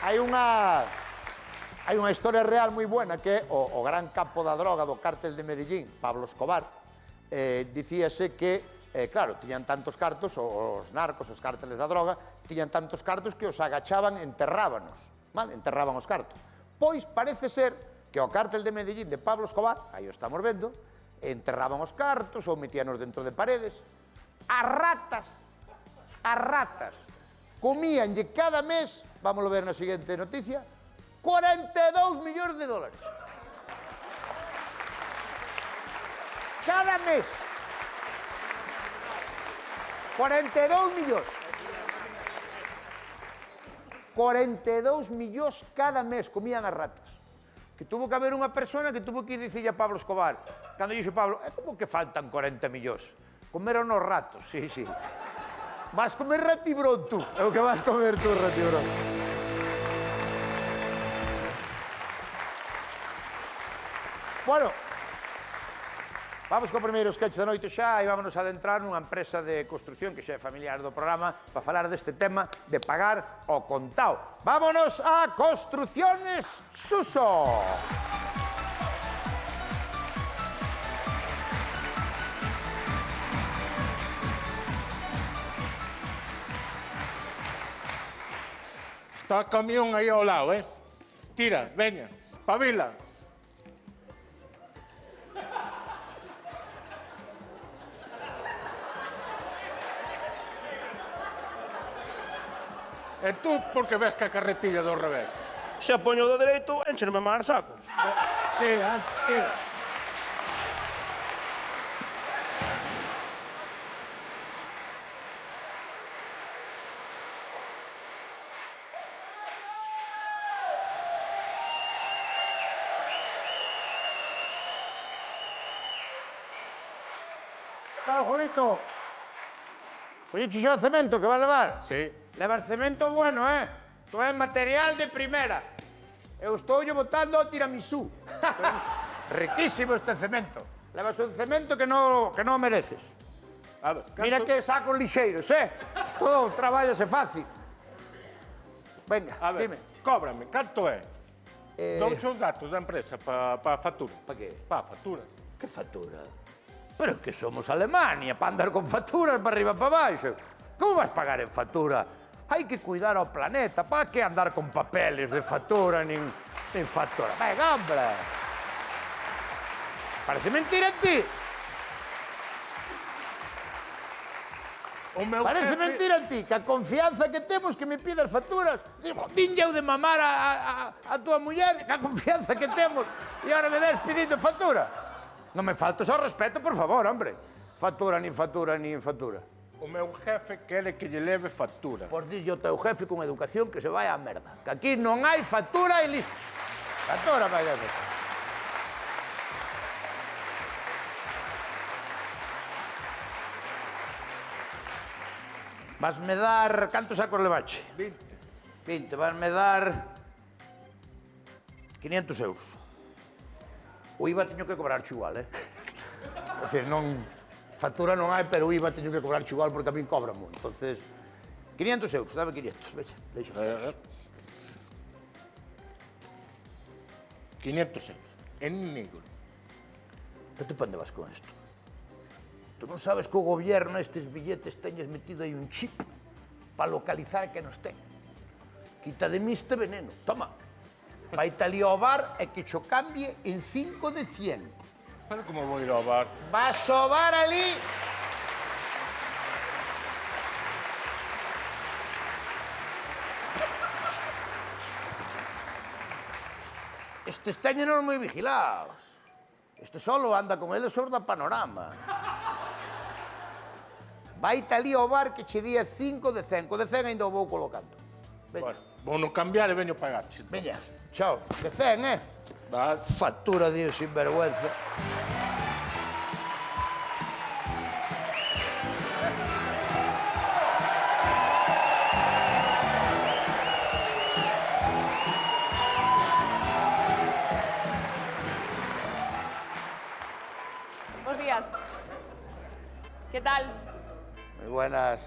Hai unha historia real moi buena que o gran capo da droga do cártel de Medellín, Pablo Escobar, dicíase que, claro, tiñan tantos cartos, os narcos, os cárteles da droga, tiñan tantos cartos que os agachaban e enterrábanos, enterraban os cartos. Pois parece ser que o cártel de Medellín de Pablo Escobar, aí o estamos vendo, enterraban os cartos ou metíanos dentro de paredes. As ratas, comíanlle cada mes, vámoslo ver na seguinte noticia, 42 millóns de dólares. Cada mes. 42 millóns. 42 millóns cada mes comían as ratas. Que tuvo que haber unha persona que tuvo que ir dicirle a Pablo Escobar, cando dixo Pablo, como que faltan 40 millóns? Comeron os ratos, sí. Vas comer ratibrón tú, é o que vas comer tú, ratibrón. Bueno, vamos co primeiro sketch da noite xa e vámonos a adentrar nunha empresa de construcción que xa é familiar do programa para falar deste tema de pagar o contao. Vámonos a Construcciones Suso. Está o camión aí ao lado, Tira, veña, pabila. E tú, por que ves que a carretilla do revés? Se poño do dereito, encherme máis sacos. Tira. Claro, Julito. Oye, o cemento que va a levar? Sí. Levar cemento bueno, Isto é material de primeira. Eu estou botando o tiramisú. Riquísimo este cemento. Levas un cemento que non mereces. A ver, Mira que sacos lixeiros, Todo traballase fácil. Venga, A ver, dime. cóbrame, canto é? Douche os datos da empresa para a factura. Pa que? Para a factura. Que factura? Pero que somos Alemania, para andar con facturas para arriba e para baixo. Como vas pagar en factura? Hai que cuidar ao planeta, para que andar con papeles de factura nin factura? Venga, hombre! Parece mentira en ti. Parece mentira en ti, que a confianza que temos que me pidas facturas. Dinlle eu de mamar a tua muller, que a confianza que temos, e agora me ves pedindo factura. Non me faltes ao respeto, por favor, hombre. Factura, nin factura, nin factura. O meu jefe quere que lle leve factura. Pois dille ao teu jefe con educación que se vai á merda. Que aquí non hai factura e listo. Factura, vai a ver. Vasme dar... Cantos sacos levache? 20. Vasme dar... 500 euros. O IVA teño que cobrar igual, É dicir, non... Factura non hai, pero o IVA teño que cobrar igual porque a min cóbramo. Entonces, 500 euros, dame 500. Vexa, deixa os 500 euros, en negro. Pero te onde vas con isto? Tú non sabes que o gobierno estes billetes teñes metido aí un chip para localizar que nos ten. Quita de mí este veneno, toma. Vai ali ao bar e que cho cambie en 5 de 100. Pero como vou ir ao bar? Vas ao bar ali... Estes teñenos moi vigilados. Este solo anda con eles sordo a panorama. Vaite ali ao bar que che día 5 de 100. Co de 100 ainda o vou colocando. Veña, Bueno, vou non cambiar e veño pagar. veña. Chao. De 100, Va. Factura, Dios, sinvergüenza. Buenos días. ¿Qué tal? Muy buenas.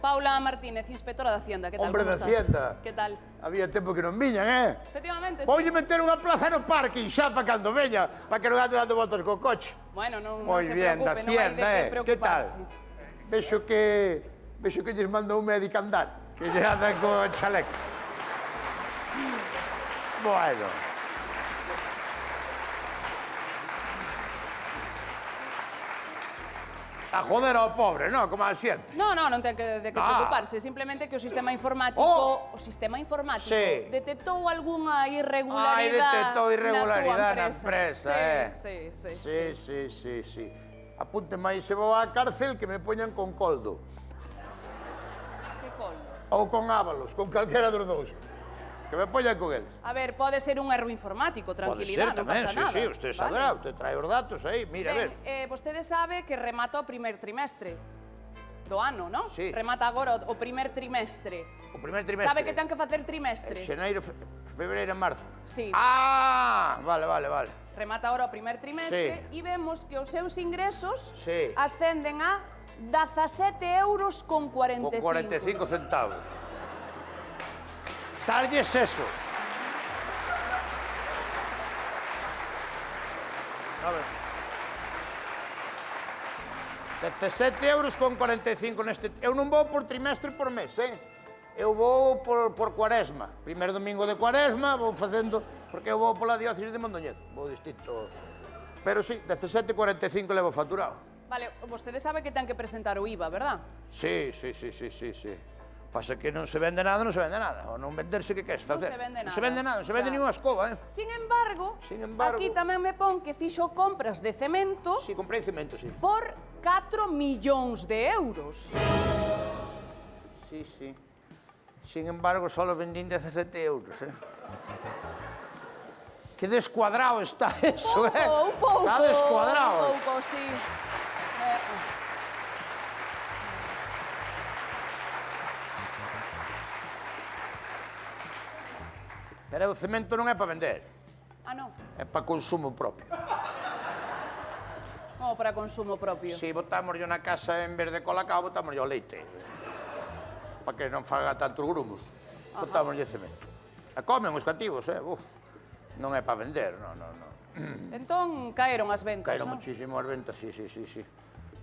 Paula Martínez, inspectora de Hacienda, que tal, Hombre como de estás? Hacienda. Que tal? Había tempo que non viñan, eh? Efectivamente, Voulle sí. meter unha plaza no parking xa para cando veña, para que non ande dando voltas co coche. Bueno, non Moi se bien, da preocupe, non hai Hacienda, de que Que tal? preocuparse. Vexo que lles mandou un médico andar, que lle andan co chaleco. Bueno. A joder ao pobre, non? Como a xente. No, non ten de que preocuparse, simplemente que o sistema informático, Sí. detectou algunha irregularidade detectou na irregularidade na túa empresa, Sí. Apunte máis se vou á cárcel que me poñan con coldo. Que coldo. Ou con ábalos, con calquera dos dous. Que me poñan con eles. A ver, pode ser un erro informático, Pode tranquilidade, ser non tamén, pasa sí, nada. sí, usted saberá, usted trae os datos aí, mira, a ver. Vostede sabe que remata o primer trimestre do ano, non? Sí. Remata agora o primer trimestre. O primer trimestre. Sabe que ten que facer trimestres. Xeneiro, febreiro, marzo. Sí. Ah, vale. Remata agora o primer trimestre e vemos que os seus ingresos Sí. ascenden a 17,45 Con 45 centavos. Salles eso. A ver. 17 euros con 45 neste... Eu non vou por trimestre por mes, Eu vou por cuaresma. Primeiro domingo de cuaresma vou facendo... Porque eu vou pola diócesis de Mondoñedo. Vou distinto... Pero sí, 17,45 levo faturado. Vale, vostede sabe que ten que presentar o IVA, verdad? Sí. Pasa que non se vende nada, O non venderse, que queres facer? se vende Non se vende nada. nada, non se vende Xa. nin unha escoba, Sin embargo, Sin embargo- aquí tamén me pon que fixo compras de cemento Sí, comprei cemento, sí. por 4 millóns de euros. Sí. Sin embargo, solo vendín 17 euros, Que descuadrado está eso, Un pouco. Está descuadrado. Un pouco, sí. Pero o cemento non é para vender, Ah, non. é para consumo propio. Como para consumo propio. Si botamos na casa en vez de colacao, botamos o leite. Para que non faga tantos grumos. Botamos cemento. E comen os cativos, Uf. Non é para vender, non. Entón, caeron as ventas, Caeron non? muchísimo as ventas, sí.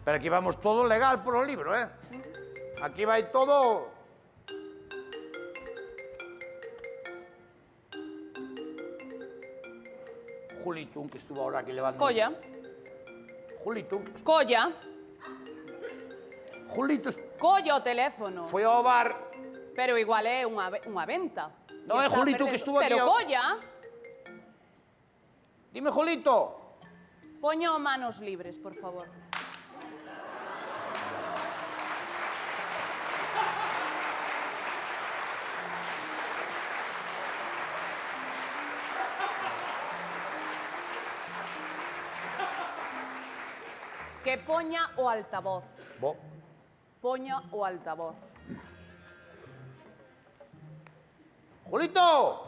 Pero aquí vamos todo legal por o libro, Aquí vai todo... Julito, que estuvo ahora aquí levando... Colla. Julito, Colla. Julito Colla o teléfono. foi ao bar... Pero igual é unha venta. No, E é está Julito que perdendo. estuvo aquí Pero ao- Colla, Dime, Julito. poño manos libres, por favor. Que poña o altavoz. Bo, Poña o altavoz. Julito.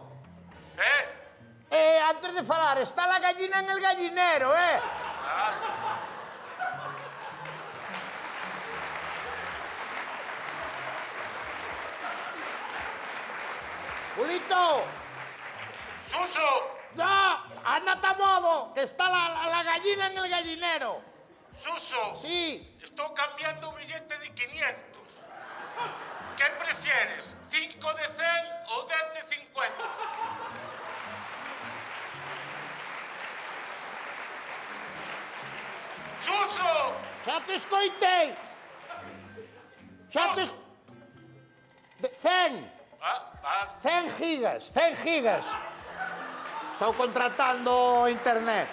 Antes de falar, está la gallina en el gallinero, Julito. ¡Suso! No, ándate a modo, que está la gallina en el gallinero. Suso, Sí. estou cambiando o billete de 500. Que prefieres, 5 de 100 ou 10 de 50? Suso! Xa te escoitei. Xa te... 100. 100 gigas, 100 gigas. Estou contratando internet.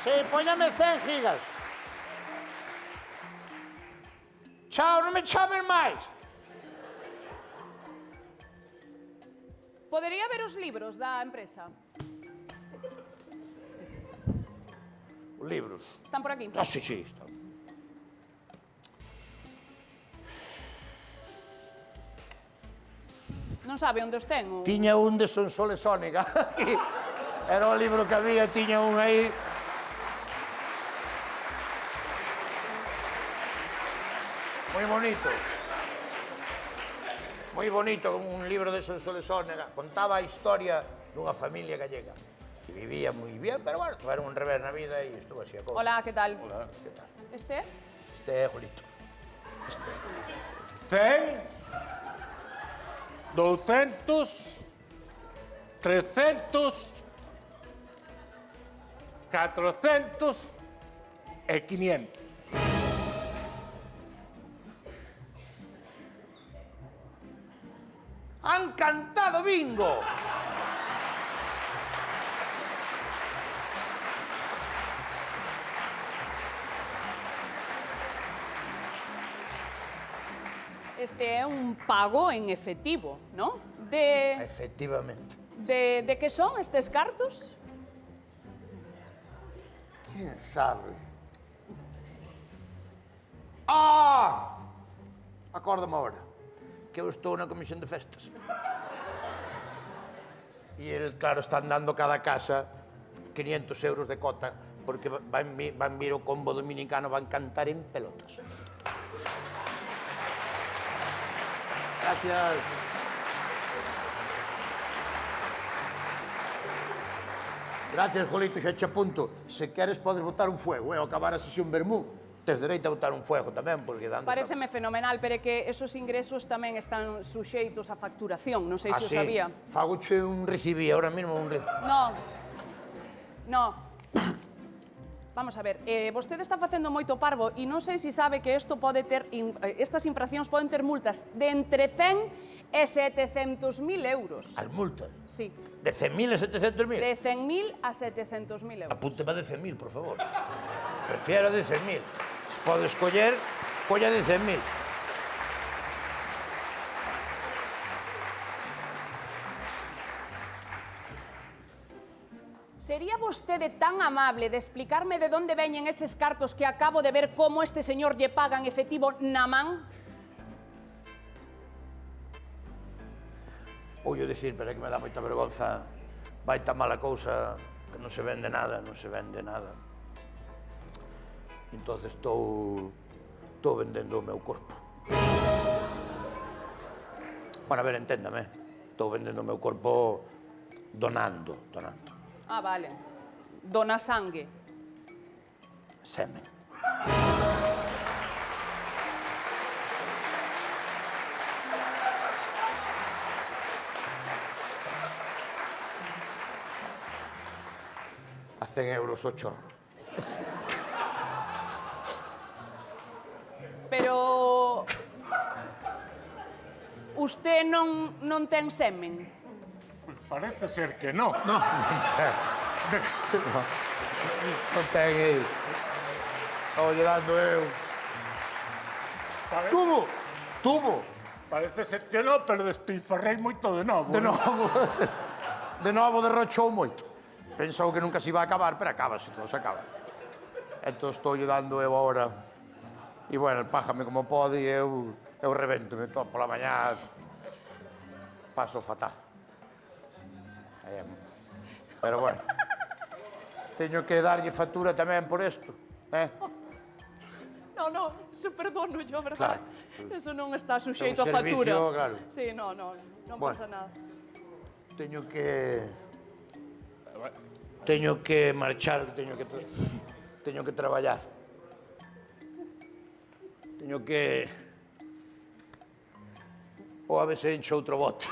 Sí, póñame 100 gigas. Chao, non me chames máis. Podería ver os libros da empresa? Os libros. Están por aquí. Ah, sí, está. Non sabe onde os ten? Tiña un de Sonsole Sónica. Era o libro que había, tiña un aí. Moi bonito. bonito. Moi bonito, un libro de Sonsoles Ónega. Contaba a historia dunha familia gallega. Que vivía moi bien, pero bueno, tuveron un revés na vida e estuvo así a cousa. Hola, ¿qué tal? Hola, que tal? ¿Este? Este é Jolito. 100, 200, 300, 400 e 500. Han cantado bingo! Este é un pago en efectivo, ¿no? De Efectivamente. que son estes cartos? Quién sabe? Ah! Acórdame ahora que eu estou na comisión de festas. E el, claro, están dando cada casa 500 euros de cota porque van vir o combo dominicano, van cantar en pelotas. Gracias. Gracias, Jolito, xa che apunto. Se queres, podes botar un fuego, ao acabar a sesión vermú. Tes dereito a botar un fuego tamén, porque dando... Paréceme fenomenal, pero é que esos ingresos tamén están suxeitos a facturación, non sei se o sabía. Fagoche un recibí, ahora mismo un recibí. No. Vamos a ver, vostede está facendo moito parvo e non sei se sabe que isto pode ter, estas infraccións poden ter multas de entre 100 e 700.000 euros. As multas? Sí. De 100.000 a 700.000? De 100.000 a 700.000 euros. Apúnteme de 100.000, por favor. Prefiero de 100.000. Se pode escoller, colla de 100.000. Sería vostede tan amable de explicarme de onde veñen eses cartos que acabo de ver como este señor lle paga en efectivo na man? Ouio dicir, pero é que me dá moita vergonza. Vai tan mala cousa que non se vende nada, non se vende nada. Entonces estou vendendo o meu corpo. Bueno, a ver, enténdame. Estou vendendo o meu corpo donando. Ah, vale. Dona sangue. Semen. A 100 euros o chorro. Pero... Usted non ten semen? Pues parece ser que no. Non ten el. Estou lle dando eu. Tubo. Parece ser que no, pero despilfarrei moito de novo. De novo derrochou moito. Pensou que nunca se iba a acabar, pero acabase, todo se acaba. Entón estou lle dando eu agora. E, bueno, pájame como pode e eu revéntome todo pola mañá. Paso fatal. Pero, bueno, teño que darlle factura tamén por isto, No, eso perdono yo, verdad? Claro. Eso non está suxeito a É un factura. servicio, claro. Sí, non Bueno. pasa nada. Teño que marchar, teño que traballar. Teño que... Ou a ver se encho outro bote.